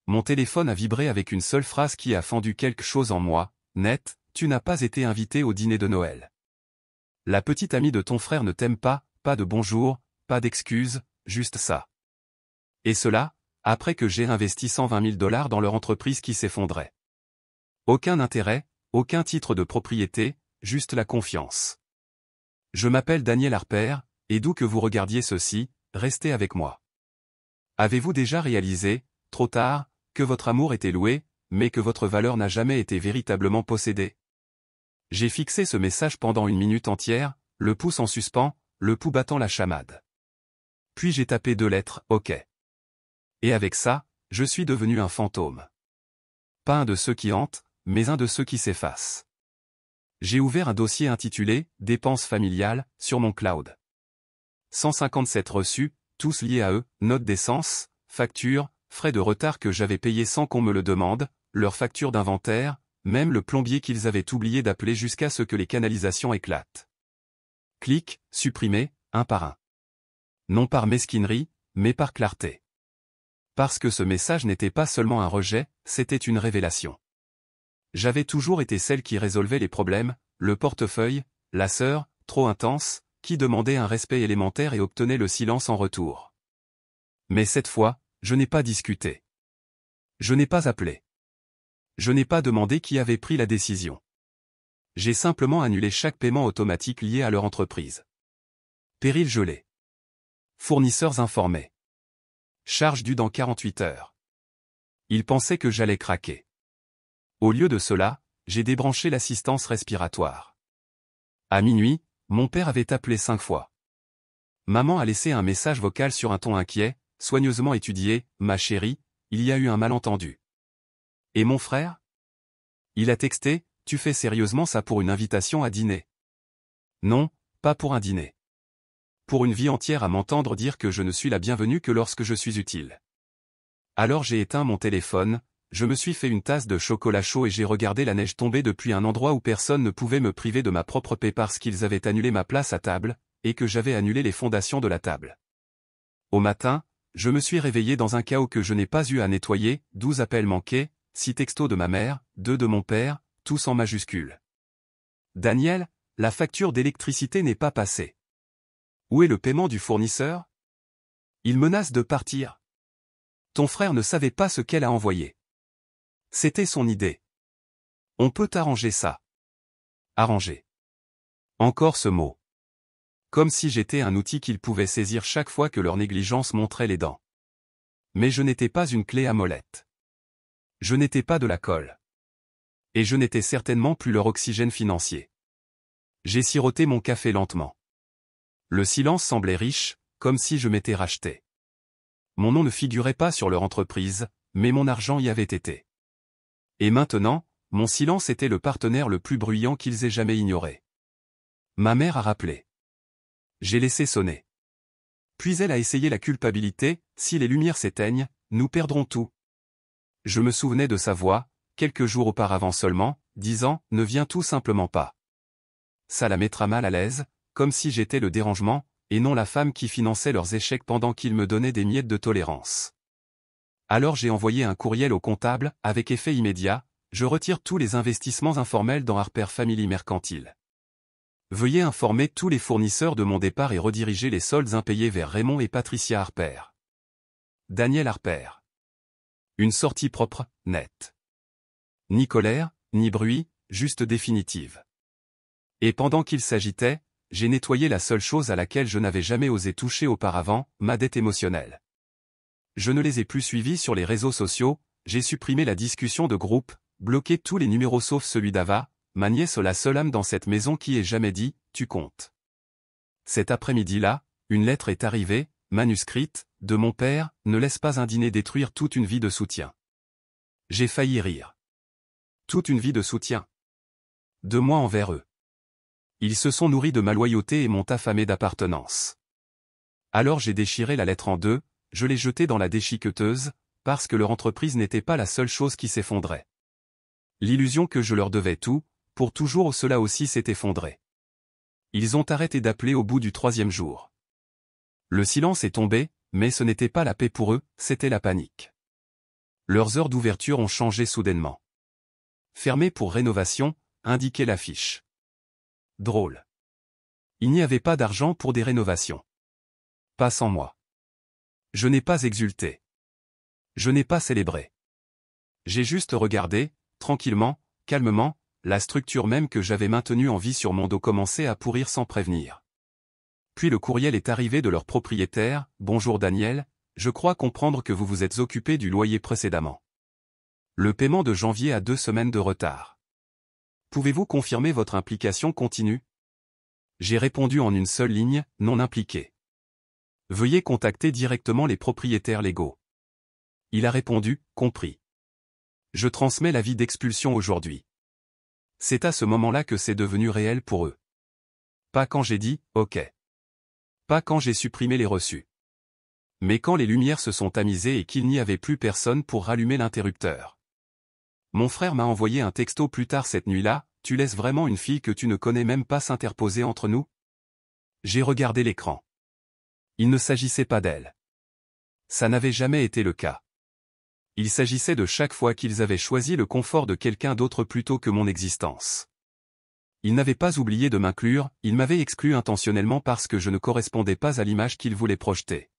Mon téléphone a vibré avec une seule phrase qui a fendu quelque chose en moi. Net, tu n'as pas été invité au dîner de Noël. La petite amie de ton frère ne t'aime pas, pas de bonjour, pas d'excuses, juste ça. Et cela, après que j'ai investi 120 000 $ dans leur entreprise qui s'effondrait. Aucun intérêt, aucun titre de propriété, juste la confiance. Je m'appelle Daniel Harper, et d'où que vous regardiez ceci, restez avec moi. Avez-vous déjà réalisé, trop tard, que votre amour était loué, mais que votre valeur n'a jamais été véritablement possédée? J'ai fixé ce message pendant 1 minute entière, le pouce en suspens, le pouls battant la chamade. Puis j'ai tapé 2 lettres, OK. Et avec ça, je suis devenu un fantôme. Pas un de ceux qui hantent, mais un de ceux qui s'effacent. J'ai ouvert un dossier intitulé « Dépenses familiales » sur mon cloud. 157 reçus, tous liés à eux, notes d'essence, factures, frais de retard que j'avais payés sans qu'on me le demande, leurs factures d'inventaire, même le plombier qu'ils avaient oublié d'appeler jusqu'à ce que les canalisations éclatent. Clic, supprimer, un par un. Non par mesquinerie, mais par clarté. Parce que ce message n'était pas seulement un rejet, c'était une révélation. J'avais toujours été celle qui résolvait les problèmes, le portefeuille, la sœur, trop intense, qui demandait un respect élémentaire et obtenait le silence en retour. Mais cette fois, je n'ai pas discuté. Je n'ai pas appelé. Je n'ai pas demandé qui avait pris la décision. J'ai simplement annulé chaque paiement automatique lié à leur entreprise. Péril gelé. Fournisseurs informés. Charge due dans 48 heures. Ils pensaient que j'allais craquer. Au lieu de cela, j'ai débranché l'assistance respiratoire. À minuit, mon père avait appelé 5 fois. Maman a laissé un message vocal sur un ton inquiet, soigneusement étudié, « Ma chérie, il y a eu un malentendu. » Et mon frère? Il a texté, « Tu fais sérieusement ça pour une invitation à dîner? » Non, pas pour un dîner. Pour une vie entière à m'entendre dire que je ne suis la bienvenue que lorsque je suis utile. Alors j'ai éteint mon téléphone, je me suis fait une tasse de chocolat chaud et j'ai regardé la neige tomber depuis un endroit où personne ne pouvait me priver de ma propre paix parce qu'ils avaient annulé ma place à table, et que j'avais annulé les fondations de la table. Au matin, je me suis réveillé dans un chaos que je n'ai pas eu à nettoyer, 12 appels manqués, 6 textos de ma mère, 2 de mon père, tous en majuscules. Daniel, la facture d'électricité n'est pas passée. Où est le paiement du fournisseur? Il menace de partir. Ton frère ne savait pas ce qu'elle a envoyé. C'était son idée. On peut arranger ça. Arranger. Encore ce mot. Comme si j'étais un outil qu'ils pouvaient saisir chaque fois que leur négligence montrait les dents. Mais je n'étais pas une clé à molette. Je n'étais pas de la colle. Et je n'étais certainement plus leur oxygène financier. J'ai siroté mon café lentement. Le silence semblait riche, comme si je m'étais racheté. Mon nom ne figurait pas sur leur entreprise, mais mon argent y avait été. Et maintenant, mon silence était le partenaire le plus bruyant qu'ils aient jamais ignoré. Ma mère a rappelé. J'ai laissé sonner. Puis elle a essayé la culpabilité, si les lumières s'éteignent, nous perdrons tout. Je me souvenais de sa voix, quelques jours auparavant seulement, disant, ne viens tout simplement pas. Ça la mettra mal à l'aise, comme si j'étais le dérangement, et non la femme qui finançait leurs échecs pendant qu'ils me donnaient des miettes de tolérance. Alors j'ai envoyé un courriel au comptable, avec effet immédiat, je retire tous les investissements informels dans Harper Family Mercantile. Veuillez informer tous les fournisseurs de mon départ et rediriger les soldes impayés vers Raymond et Patricia Harper. Daniel Harper. Une sortie propre, nette. Ni colère, ni bruit, juste définitive. Et pendant qu'il s'agitait, j'ai nettoyé la seule chose à laquelle je n'avais jamais osé toucher auparavant, ma dette émotionnelle. Je ne les ai plus suivis sur les réseaux sociaux, j'ai supprimé la discussion de groupe, bloqué tous les numéros sauf celui d'Ava, ma nièce la seule âme dans cette maison qui ait jamais dit « tu comptes ». Cet après-midi-là, une lettre est arrivée, manuscrite, de mon père, ne laisse pas un dîner détruire toute une vie de soutien. J'ai failli rire. Toute une vie de soutien. De moi envers eux. Ils se sont nourris de ma loyauté et m'ont affamé d'appartenance. Alors j'ai déchiré la lettre en deux, je l'ai jetée dans la déchiqueteuse, parce que leur entreprise n'était pas la seule chose qui s'effondrait. L'illusion que je leur devais tout, pour toujours cela aussi s'est effondré. Ils ont arrêté d'appeler au bout du 3e jour. Le silence est tombé, mais ce n'était pas la paix pour eux, c'était la panique. Leurs heures d'ouverture ont changé soudainement. Fermé pour rénovation, indiquait l'affiche. Drôle. Il n'y avait pas d'argent pour des rénovations. Pas sans moi. Je n'ai pas exulté. Je n'ai pas célébré. J'ai juste regardé, tranquillement, calmement, la structure même que j'avais maintenue en vie sur mon dos commencer à pourrir sans prévenir. Puis le courriel est arrivé de leur propriétaire. « Bonjour Daniel, je crois comprendre que vous vous êtes occupé du loyer précédemment. Le paiement de janvier a 2 semaines de retard. Pouvez-vous confirmer votre implication continue ?» J'ai répondu en une seule ligne, « Non impliqué. Veuillez contacter directement les propriétaires légaux. » Il a répondu, « Compris. Je transmets l'avis d'expulsion aujourd'hui. » C'est à ce moment-là que c'est devenu réel pour eux. Pas quand j'ai dit, « OK. » Pas quand j'ai supprimé les reçus. Mais quand les lumières se sont tamisées et qu'il n'y avait plus personne pour rallumer l'interrupteur. Mon frère m'a envoyé un texto plus tard cette nuit-là, « Tu laisses vraiment une fille que tu ne connais même pas s'interposer entre nous ?» J'ai regardé l'écran. Il ne s'agissait pas d'elle. Ça n'avait jamais été le cas. Il s'agissait de chaque fois qu'ils avaient choisi le confort de quelqu'un d'autre plutôt que mon existence. Il n'avait pas oublié de m'inclure, il m'avait exclu intentionnellement parce que je ne correspondais pas à l'image qu'il voulait projeter.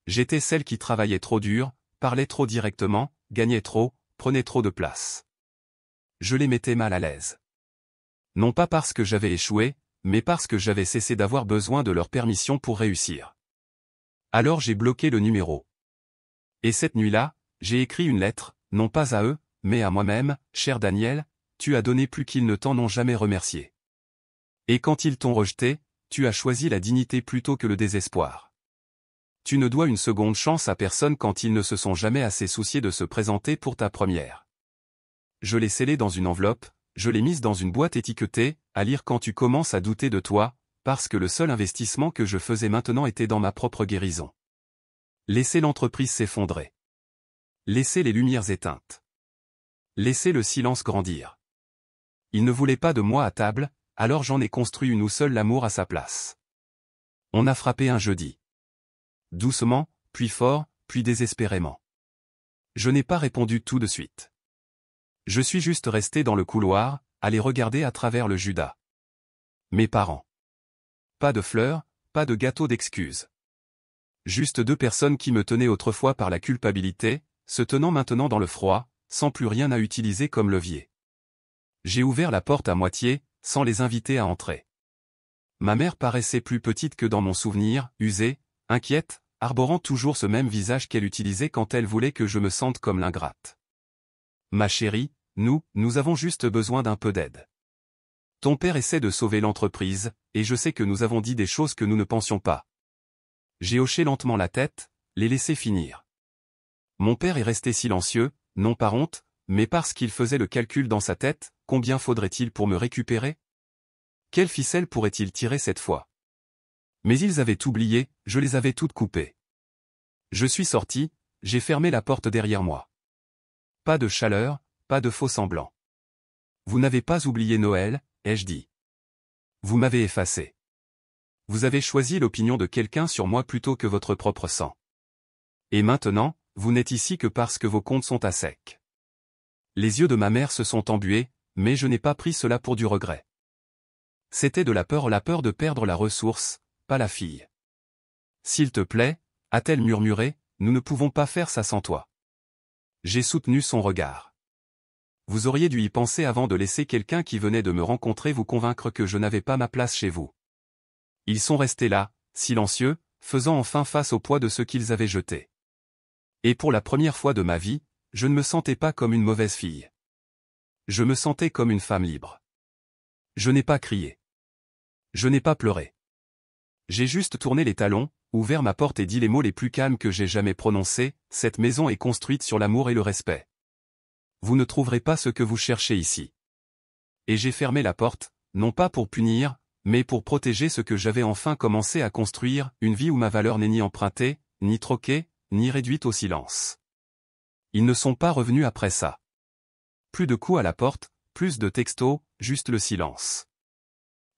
J'étais celle qui travaillait trop dur, parlait trop directement, gagnait trop, prenait trop de place. Je les mettais mal à l'aise. Non pas parce que j'avais échoué, mais parce que j'avais cessé d'avoir besoin de leur permission pour réussir. Alors j'ai bloqué le numéro. Et cette nuit-là, j'ai écrit une lettre, non pas à eux, mais à moi-même, « Cher Daniel, tu as donné plus qu'ils ne t'en ont jamais remercié. Et quand ils t'ont rejeté, tu as choisi la dignité plutôt que le désespoir. Tu ne dois une seconde chance à personne quand ils ne se sont jamais assez souciés de se présenter pour ta première. » Je l'ai scellée dans une enveloppe, je l'ai mise dans une boîte étiquetée, à lire quand tu commences à douter de toi, parce que le seul investissement que je faisais maintenant était dans ma propre guérison. Laisser l'entreprise s'effondrer. Laisser les lumières éteintes. Laisser le silence grandir. Il ne voulait pas de moi à table, alors j'en ai construit une où seul l'amour à sa place. On a frappé un jeudi. Doucement, puis fort, puis désespérément. Je n'ai pas répondu tout de suite. Je suis juste resté dans le couloir, à les regarder à travers le Judas. Mes parents. Pas de fleurs, pas de gâteau d'excuses. Juste 2 personnes qui me tenaient autrefois par la culpabilité, se tenant maintenant dans le froid, sans plus rien à utiliser comme levier. J'ai ouvert la porte à moitié, sans les inviter à entrer. Ma mère paraissait plus petite que dans mon souvenir, usée, inquiète, arborant toujours ce même visage qu'elle utilisait quand elle voulait que je me sente comme l'ingrate. Ma chérie, nous avons juste besoin d'un peu d'aide. Ton père essaie de sauver l'entreprise, et je sais que nous avons dit des choses que nous ne pensions pas. J'ai hoché lentement la tête, les laissé finir. Mon père est resté silencieux, non par honte, mais parce qu'il faisait le calcul dans sa tête, combien faudrait-il pour me récupérer? Quelle ficelle pourrait-il tirer cette fois? Mais ils avaient oublié, je les avais toutes coupées. Je suis sorti, j'ai fermé la porte derrière moi. Pas de chaleur, pas de faux semblants. Vous n'avez pas oublié Noël, ai-je dit. Vous m'avez effacé. Vous avez choisi l'opinion de quelqu'un sur moi plutôt que votre propre sang. Et maintenant, vous n'êtes ici que parce que vos comptes sont à sec. Les yeux de ma mère se sont embués, mais je n'ai pas pris cela pour du regret. C'était de la peur de perdre la ressource, pas la fille. S'il te plaît, a-t-elle murmuré, nous ne pouvons pas faire ça sans toi. J'ai soutenu son regard. Vous auriez dû y penser avant de laisser quelqu'un qui venait de me rencontrer vous convaincre que je n'avais pas ma place chez vous. Ils sont restés là, silencieux, faisant enfin face au poids de ce qu'ils avaient jeté. Et pour la première fois de ma vie, je ne me sentais pas comme une mauvaise fille. Je me sentais comme une femme libre. Je n'ai pas crié. Je n'ai pas pleuré. J'ai juste tourné les talons, ouvert ma porte et dit les mots les plus calmes que j'ai jamais prononcés, cette maison est construite sur l'amour et le respect. Vous ne trouverez pas ce que vous cherchez ici. Et j'ai fermé la porte, non pas pour punir, mais pour protéger ce que j'avais enfin commencé à construire, une vie où ma valeur n'est ni empruntée, ni troquée, ni réduite au silence. Ils ne sont pas revenus après ça. Plus de coups à la porte, plus de textos, juste le silence.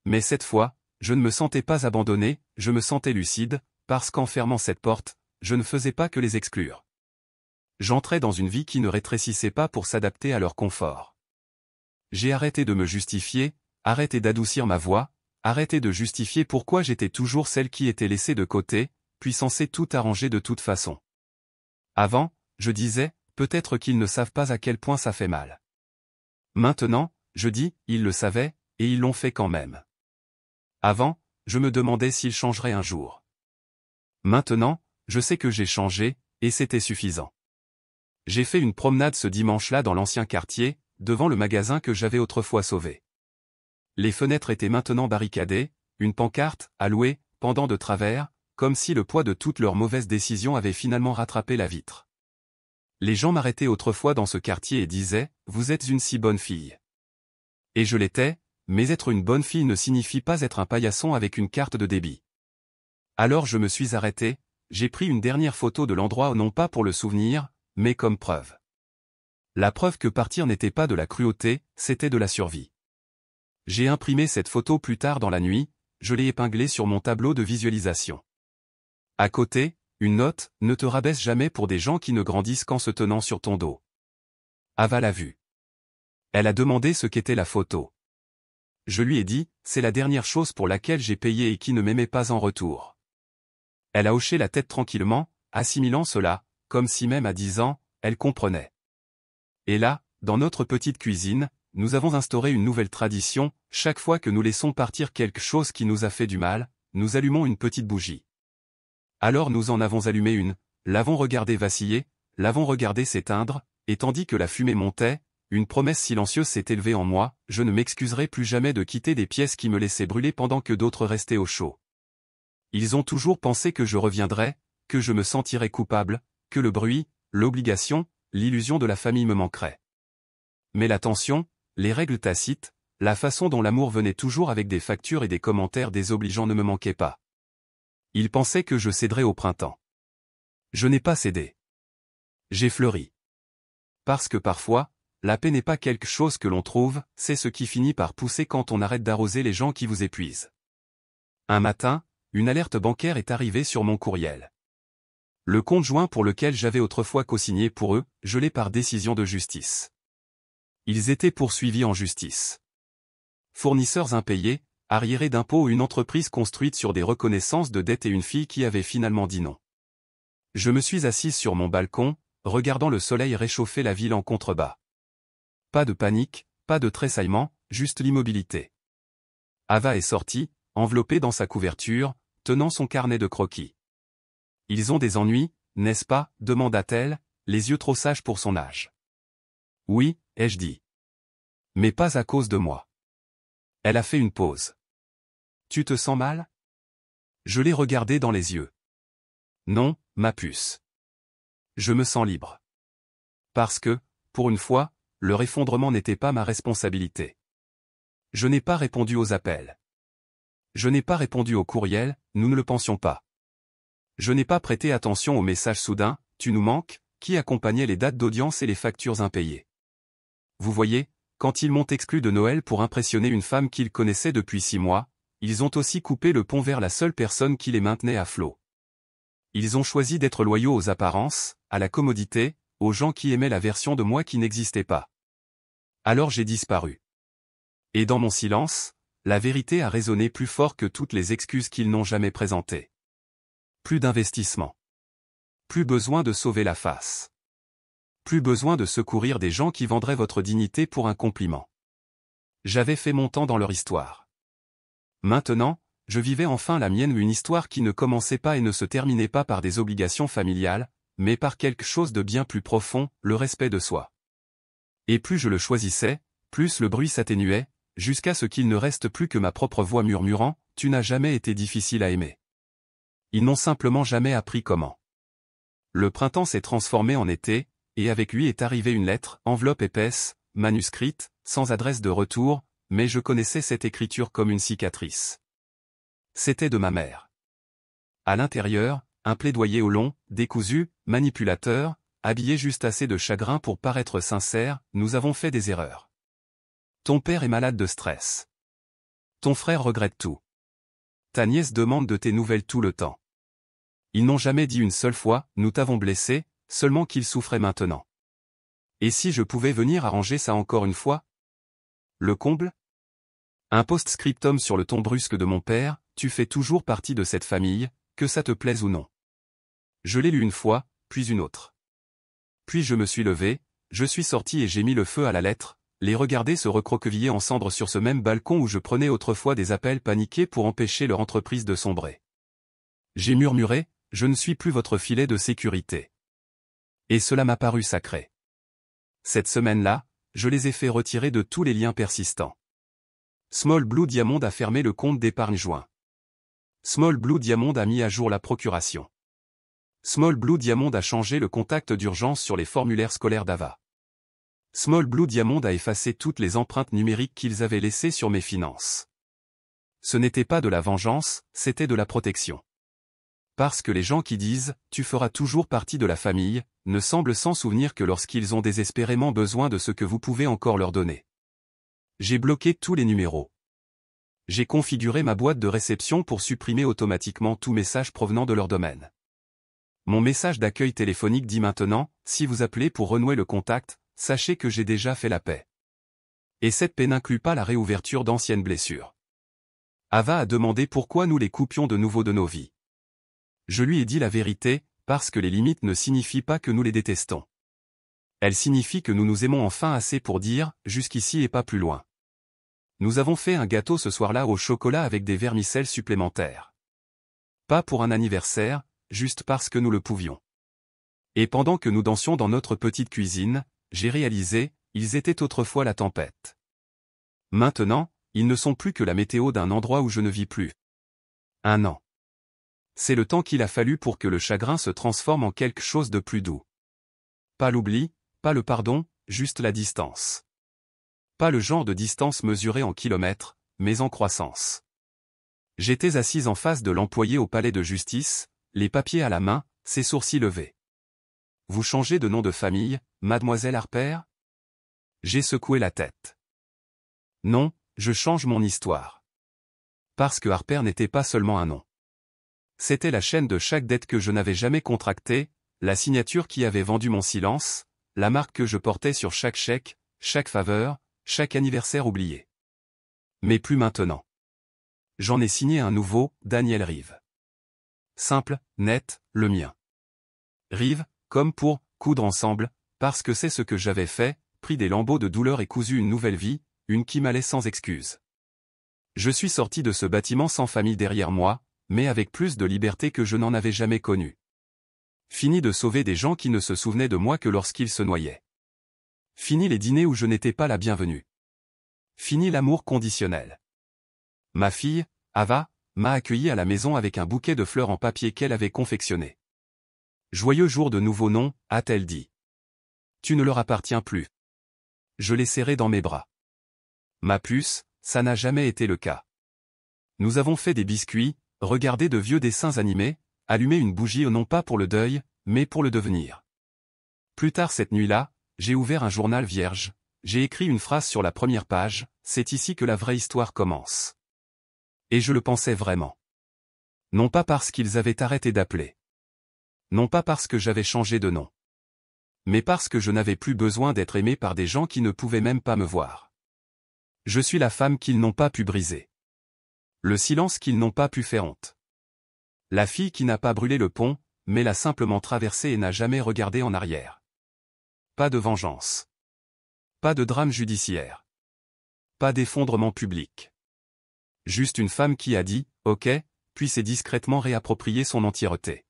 Mais cette fois, je ne me sentais pas abandonné, je me sentais lucide, parce qu'en fermant cette porte, je ne faisais pas que les exclure. J'entrais dans une vie qui ne rétrécissait pas pour s'adapter à leur confort. J'ai arrêté de me justifier, arrêté d'adoucir ma voix, arrêté de justifier pourquoi j'étais toujours celle qui était laissée de côté, puis censée tout arranger de toute façon. Avant, je disais, peut-être qu'ils ne savent pas à quel point ça fait mal. Maintenant, je dis, ils le savaient, et ils l'ont fait quand même. Avant, je me demandais s'ils changeraient un jour. Maintenant, je sais que j'ai changé, et c'était suffisant. J'ai fait une promenade ce dimanche-là dans l'ancien quartier, devant le magasin que j'avais autrefois sauvé. Les fenêtres étaient maintenant barricadées, une pancarte, à louer, pendant de travers, comme si le poids de toutes leurs mauvaises décisions avait finalement rattrapé la vitre. Les gens m'arrêtaient autrefois dans ce quartier et disaient « Vous êtes une si bonne fille ». Et je l'étais, mais être une bonne fille ne signifie pas être un paillasson avec une carte de débit. Alors je me suis arrêté, j'ai pris une dernière photo de l'endroit non pas pour le souvenir, mais comme preuve. La preuve que partir n'était pas de la cruauté, c'était de la survie. J'ai imprimé cette photo plus tard dans la nuit, je l'ai épinglée sur mon tableau de visualisation. À côté, une note, ne te rabaisse jamais pour des gens qui ne grandissent qu'en se tenant sur ton dos. Ava l'a vue. Elle a demandé ce qu'était la photo. Je lui ai dit, c'est la dernière chose pour laquelle j'ai payé et qui ne m'aimait pas en retour. Elle a hoché la tête tranquillement, assimilant cela, comme si même à 10 ans, elle comprenait. Et là, dans notre petite cuisine, nous avons instauré une nouvelle tradition, chaque fois que nous laissons partir quelque chose qui nous a fait du mal, nous allumons une petite bougie. Alors nous en avons allumé une, l'avons regardée vaciller, l'avons regardée s'éteindre, et tandis que la fumée montait, une promesse silencieuse s'est élevée en moi, je ne m'excuserai plus jamais de quitter des pièces qui me laissaient brûler pendant que d'autres restaient au chaud. Ils ont toujours pensé que je reviendrais, que je me sentirais coupable, que le bruit, l'obligation, l'illusion de la famille me manquerait. Mais l'attention, les règles tacites, la façon dont l'amour venait toujours avec des factures et des commentaires désobligeants ne me manquaient pas. Ils pensaient que je céderais au printemps. Je n'ai pas cédé. J'ai fleuri. Parce que parfois, la paix n'est pas quelque chose que l'on trouve, c'est ce qui finit par pousser quand on arrête d'arroser les gens qui vous épuisent. Un matin, une alerte bancaire est arrivée sur mon courriel. Le compte joint pour lequel j'avais autrefois cosigné pour eux, gelé par décision de justice. Ils étaient poursuivis en justice. Fournisseurs impayés, arriérés d'impôts, une entreprise construite sur des reconnaissances de dettes et une fille qui avait finalement dit non. Je me suis assise sur mon balcon, regardant le soleil réchauffer la ville en contrebas. Pas de panique, pas de tressaillement, juste l'immobilité. Ava est sortie, enveloppée dans sa couverture, tenant son carnet de croquis. Ils ont des ennuis, n'est-ce pas, demanda-t-elle, les yeux trop sages pour son âge. Oui, ai-je dit. Mais pas à cause de moi. Elle a fait une pause. Tu te sens mal? Je l'ai regardée dans les yeux. Non, ma puce. Je me sens libre. Parce que, pour une fois, leur effondrement n'était pas ma responsabilité. Je n'ai pas répondu aux appels. Je n'ai pas répondu aux courriels, nous ne le pensions pas. Je n'ai pas prêté attention aux messages soudains, tu nous manques, qui accompagnaient les dates d'audience et les factures impayées. Vous voyez, quand ils m'ont exclu de Noël pour impressionner une femme qu'ils connaissaient depuis 6 mois, ils ont aussi coupé le pont vers la seule personne qui les maintenait à flot. Ils ont choisi d'être loyaux aux apparences, à la commodité, aux gens qui aimaient la version de moi qui n'existait pas. Alors j'ai disparu. Et dans mon silence, la vérité a résonné plus fort que toutes les excuses qu'ils n'ont jamais présentées. Plus d'investissement. Plus besoin de sauver la face. Plus besoin de secourir des gens qui vendraient votre dignité pour un compliment. J'avais fait mon temps dans leur histoire. Maintenant, je vivais enfin la mienne, une histoire qui ne commençait pas et ne se terminait pas par des obligations familiales, mais par quelque chose de bien plus profond, le respect de soi. Et plus je le choisissais, plus le bruit s'atténuait, jusqu'à ce qu'il ne reste plus que ma propre voix murmurant « Tu n'as jamais été difficile à aimer ». Ils n'ont simplement jamais appris comment. Le printemps s'est transformé en été, et avec lui est arrivée une lettre, enveloppe épaisse, manuscrite, sans adresse de retour, mais je connaissais cette écriture comme une cicatrice. C'était de ma mère. À l'intérieur, un plaidoyer au long, décousu, manipulateur, habillé juste assez de chagrin pour paraître sincère, nous avons fait des erreurs. Ton père est malade de stress. Ton frère regrette tout. Ta nièce demande de tes nouvelles tout le temps. Ils n'ont jamais dit une seule fois, nous t'avons blessé, seulement qu'il souffrait maintenant. Et si je pouvais venir arranger ça encore une fois? Le comble? Un post-scriptum sur le ton brusque de mon père, tu fais toujours partie de cette famille, que ça te plaise ou non. Je l'ai lu une fois, puis une autre. Puis je me suis levé, je suis sorti et j'ai mis le feu à la lettre, les regarder se recroqueviller en cendres sur ce même balcon où je prenais autrefois des appels paniqués pour empêcher leur entreprise de sombrer. J'ai murmuré, je ne suis plus votre filet de sécurité. Et cela m'a paru sacré. Cette semaine-là, je les ai fait retirer de tous les liens persistants. Small Blue Diamond a fermé le compte d'épargne joint. Small Blue Diamond a mis à jour la procuration. Small Blue Diamond a changé le contact d'urgence sur les formulaires scolaires d'Ava. Small Blue Diamond a effacé toutes les empreintes numériques qu'ils avaient laissées sur mes finances. Ce n'était pas de la vengeance, c'était de la protection. Parce que les gens qui disent « tu feras toujours partie de la famille » ne semblent s'en souvenir que lorsqu'ils ont désespérément besoin de ce que vous pouvez encore leur donner. J'ai bloqué tous les numéros. J'ai configuré ma boîte de réception pour supprimer automatiquement tout message provenant de leur domaine. Mon message d'accueil téléphonique dit maintenant, si vous appelez pour renouer le contact, sachez que j'ai déjà fait la paix. Et cette paix n'inclut pas la réouverture d'anciennes blessures. Ava a demandé pourquoi nous les coupions de nouveau de nos vies. Je lui ai dit la vérité, parce que les limites ne signifient pas que nous les détestons. Elles signifient que nous nous aimons enfin assez pour dire, jusqu'ici et pas plus loin. Nous avons fait un gâteau ce soir-là au chocolat avec des vermicelles supplémentaires. Pas pour un anniversaire, juste parce que nous le pouvions. Et pendant que nous dansions dans notre petite cuisine, j'ai réalisé, ils étaient autrefois la tempête. Maintenant, ils ne sont plus que la météo d'un endroit où je ne vis plus. 1 an. C'est le temps qu'il a fallu pour que le chagrin se transforme en quelque chose de plus doux. Pas l'oubli, pas le pardon, juste la distance. Pas le genre de distance mesurée en kilomètres, mais en croissance. J'étais assise en face de l'employé au palais de justice, les papiers à la main, ses sourcils levés. Vous changez de nom de famille, mademoiselle Harper? J'ai secoué la tête. Non, je change mon histoire. Parce que Harper n'était pas seulement un nom. C'était la chaîne de chaque dette que je n'avais jamais contractée, la signature qui avait vendu mon silence, la marque que je portais sur chaque chèque, chaque faveur, chaque anniversaire oublié. Mais plus maintenant. J'en ai signé un nouveau, Daniel Rive. Simple, net, le mien. Rive, comme pour « coudre ensemble », parce que c'est ce que j'avais fait, pris des lambeaux de douleur et cousu une nouvelle vie, une qui m'allait sans excuse. Je suis sorti de ce bâtiment sans famille derrière moi, mais avec plus de liberté que je n'en avais jamais connue. Fini de sauver des gens qui ne se souvenaient de moi que lorsqu'ils se noyaient. Fini les dîners où je n'étais pas la bienvenue. Fini l'amour conditionnel. Ma fille, Ava, m'a accueilli à la maison avec un bouquet de fleurs en papier qu'elle avait confectionné. Joyeux jour de nouveau nom, a-t-elle dit. Tu ne leur appartiens plus. Je l'ai serré dans mes bras. Ma puce, ça n'a jamais été le cas. Nous avons fait des biscuits, regardé de vieux dessins animés, allumé une bougie non pas pour le deuil, mais pour le devenir. Plus tard cette nuit-là, j'ai ouvert un journal vierge, j'ai écrit une phrase sur la première page, c'est ici que la vraie histoire commence. Et je le pensais vraiment. Non pas parce qu'ils avaient arrêté d'appeler. Non pas parce que j'avais changé de nom. Mais parce que je n'avais plus besoin d'être aimé par des gens qui ne pouvaient même pas me voir. Je suis la femme qu'ils n'ont pas pu briser. Le silence qu'ils n'ont pas pu faire honte. La fille qui n'a pas brûlé le pont, mais l'a simplement traversé et n'a jamais regardé en arrière. Pas de vengeance. Pas de drame judiciaire. Pas d'effondrement public. Juste une femme qui a dit « Ok », puis s'est discrètement réapproprié son entièreté.